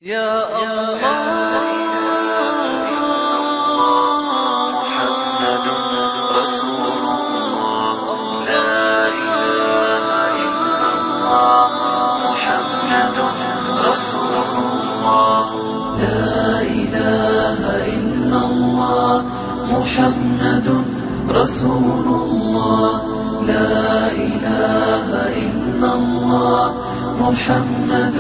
يا الله محمد رسول الله لا إله إلا الله محمد رسول الله لا إله إلا الله محمد رسول الله لا إله إلا الله محمد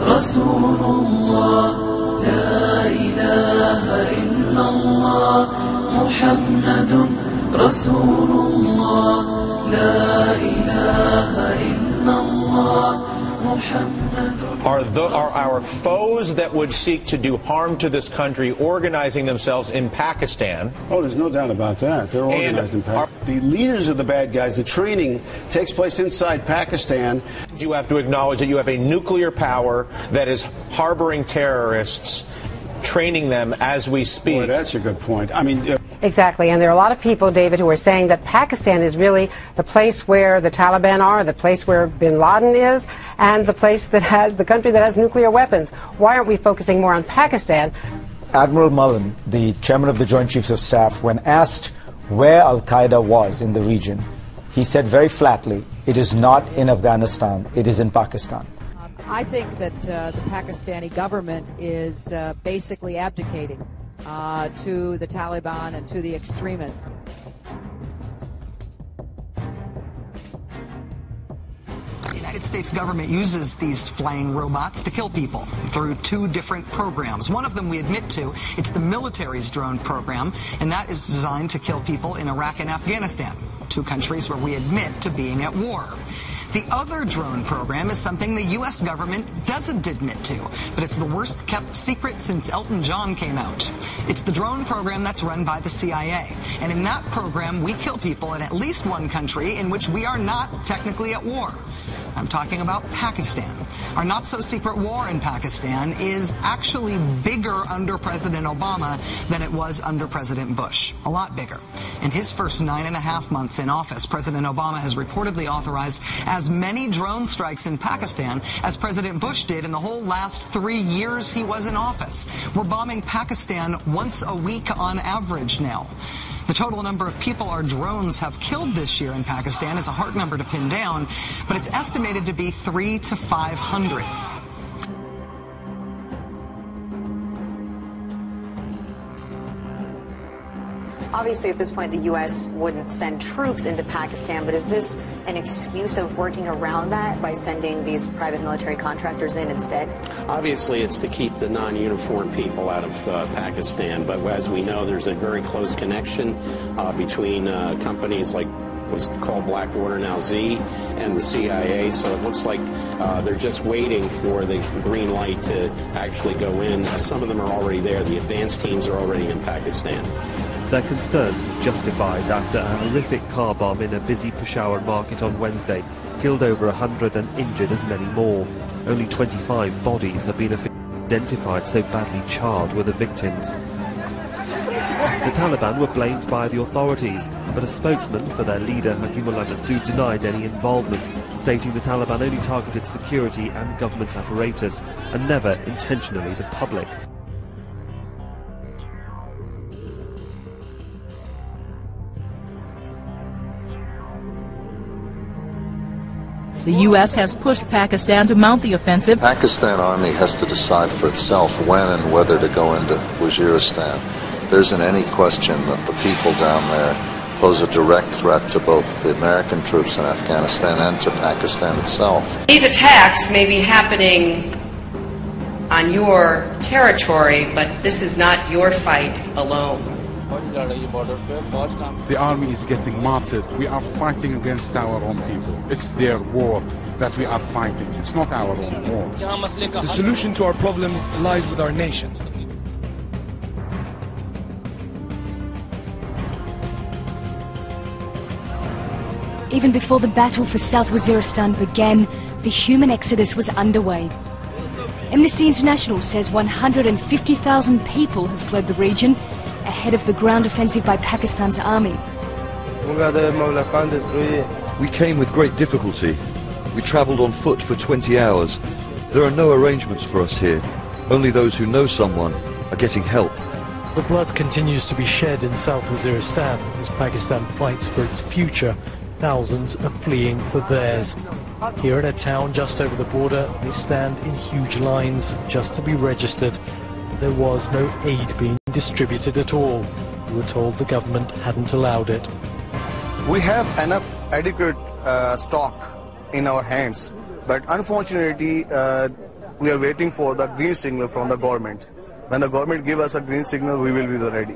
رسول الله لا إله إلا الله محمد رسول الله لا إله إلا الله محمد. Are our foes that would seek to do harm to this country organizing themselves in Pakistan? Oh, there's no doubt about that. They're organized in Pakistan. The leaders of the bad guys, the training takes place inside Pakistan. You have to acknowledge that you have a nuclear power that is harboring terrorists, training them as we speak. Boy, that's a good point. I mean... Exactly, and there are a lot of people, David, who are saying that Pakistan is really the place where the Taliban are, the place where bin Laden is, and the place that has, the country that has nuclear weapons. Why aren't we focusing more on Pakistan? Admiral Mullen, the chairman of the Joint Chiefs of Staff, when asked where Al-Qaeda was in the region, he said very flatly, it is not in Afghanistan, it is in Pakistan. I think that the Pakistani government is basically abdicating to the Taliban and to the extremists. The United States government uses these flying robots to kill people through two different programs. One of them we admit to, it's the military's drone program, and that is designed to kill people in Iraq and Afghanistan, two countries where we admit to being at war. The other drone program is something the U.S. government doesn't admit to, but it's the worst kept secret since Elton John came out. It's the drone program that's run by the CIA. And in that program, we kill people in at least one country in which we are not technically at war. I'm talking about Pakistan. Our not-so-secret war in Pakistan is actually bigger under President Obama than it was under President Bush. A lot bigger. In his first 9.5 months in office, President Obama has reportedly authorized as many drone strikes in Pakistan as President Bush did in the whole last 3 years he was in office. We're bombing Pakistan once a week on average now. The total number of people our drones have killed this year in Pakistan is a hard number to pin down, but it's estimated to be 300 to 500. Obviously, at this point, the U.S. wouldn't send troops into Pakistan, but is this an excuse of working around that by sending these private military contractors in instead? Obviously, it's to keep the non-uniformed people out of Pakistan, but as we know, there's a very close connection between companies like what's called Blackwater, now Z, and the CIA, so it looks like they're just waiting for the green light to actually go in. Some of them are already there. The advanced teams are already in Pakistan. Their concerns justified after a horrific car bomb in a busy Peshawar market on Wednesday killed over 100 and injured as many more. Only 25 bodies have been identified, so badly charred were the victims. The Taliban were blamed by the authorities, but a spokesman for their leader, Hakimullah Massoud, denied any involvement, stating the Taliban only targeted security and government apparatus and never intentionally the public. The U.S. has pushed Pakistan to mount the offensive. Pakistan Army has to decide for itself when and whether to go into Waziristan. There isn't any question that the people down there pose a direct threat to both the American troops in Afghanistan and to Pakistan itself. These attacks may be happening on your territory, but this is not your fight alone. The army is getting martyred. We are fighting against our own people. It's their war that we are fighting. It's not our own war. The solution to our problems lies with our nation. Even before the battle for South Waziristan began, the human exodus was underway. Amnesty International says 150,000 people have fled the region ahead of the ground offensive by Pakistan's army. We came with great difficulty. We travelled on foot for 20 hours. There are no arrangements for us here. Only those who know someone are getting help. The blood continues to be shed in South Waziristan as Pakistan fights for its future. Thousands are fleeing for theirs. Here in a town just over the border, they stand in huge lines just to be registered. There was no aid being distributed at all. We were told the government hadn't allowed it. We have enough adequate stock in our hands, but unfortunately we are waiting for the green signal from the government. When the government gives us a green signal, we will be ready.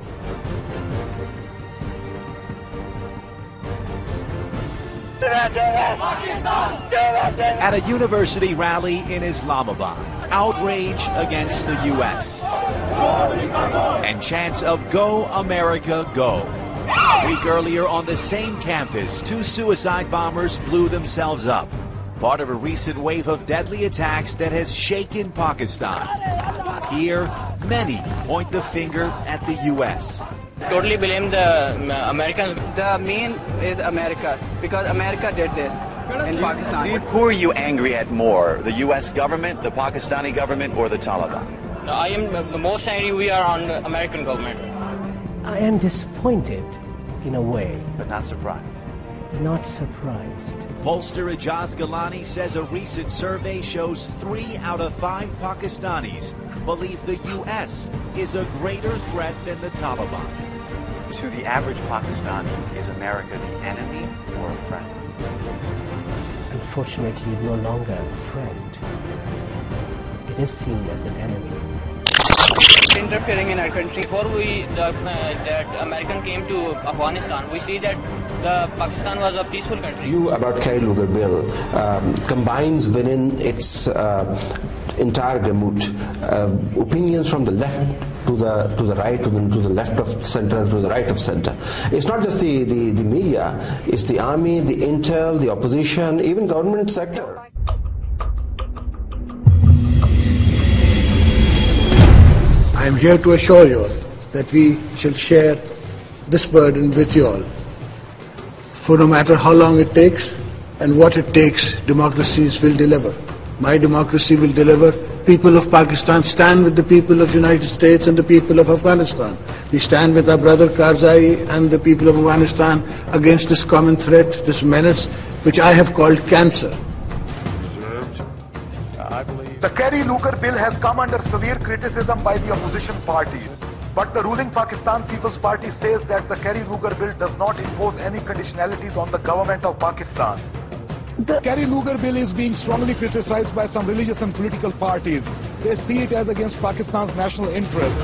At a university rally in Islamabad, outrage against the U.S. and chants of "Go America, Go." A week earlier on the same campus, 2 suicide bombers blew themselves up, part of a recent wave of deadly attacks that has shaken Pakistan. Here, many point the finger at the U.S. Totally blame the Americans. The main is America, because America did this in Pakistan. Who are you angry at more, the U.S. government, the Pakistani government, or the Taliban? No, I am the most angry we are on the American government. I am disappointed, in a way. But not surprised. Not surprised. Pollster Ijaz Gilani says a recent survey shows 3 out of 5 Pakistanis believe the U.S. is a greater threat than the Taliban. To the average Pakistani, is America the enemy or a friend? Unfortunately, no longer a friend. It is seen as an enemy. Interfering in our country. Before that American came to Afghanistan, we see that Pakistan was a peaceful country. View about Kerry Lugar bill combines within its entire gamut opinions from the left to the right, to the left of center, to the right of center. It's not just the media, it's the army, the intel, the opposition, even government sector. I am here to assure you all that we shall share this burden with you all. For no matter how long it takes and what it takes, democracies will deliver. My democracy will deliver. People of Pakistan stand with the people of the United States and the people of Afghanistan. We stand with our brother Karzai and the people of Afghanistan against this common threat, this menace, which I have called cancer. The Kerry Lugar bill has come under severe criticism by the opposition parties. But the ruling Pakistan People's Party says that the Kerry Lugar bill does not impose any conditionalities on the government of Pakistan. The Kerry Lugar bill is being strongly criticized by some religious and political parties. They see it as against Pakistan's national interest.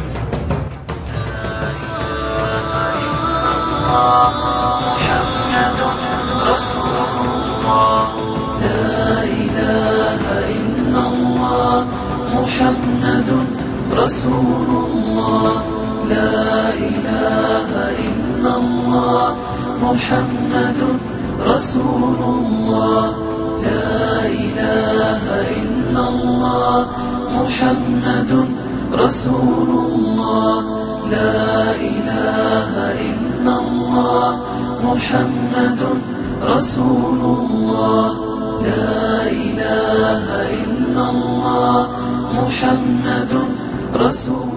رسول الله لا إله إلا الله محمد رسول الله لا إله إلا الله محمد رسول الله لا إله إلا الله محمد رسول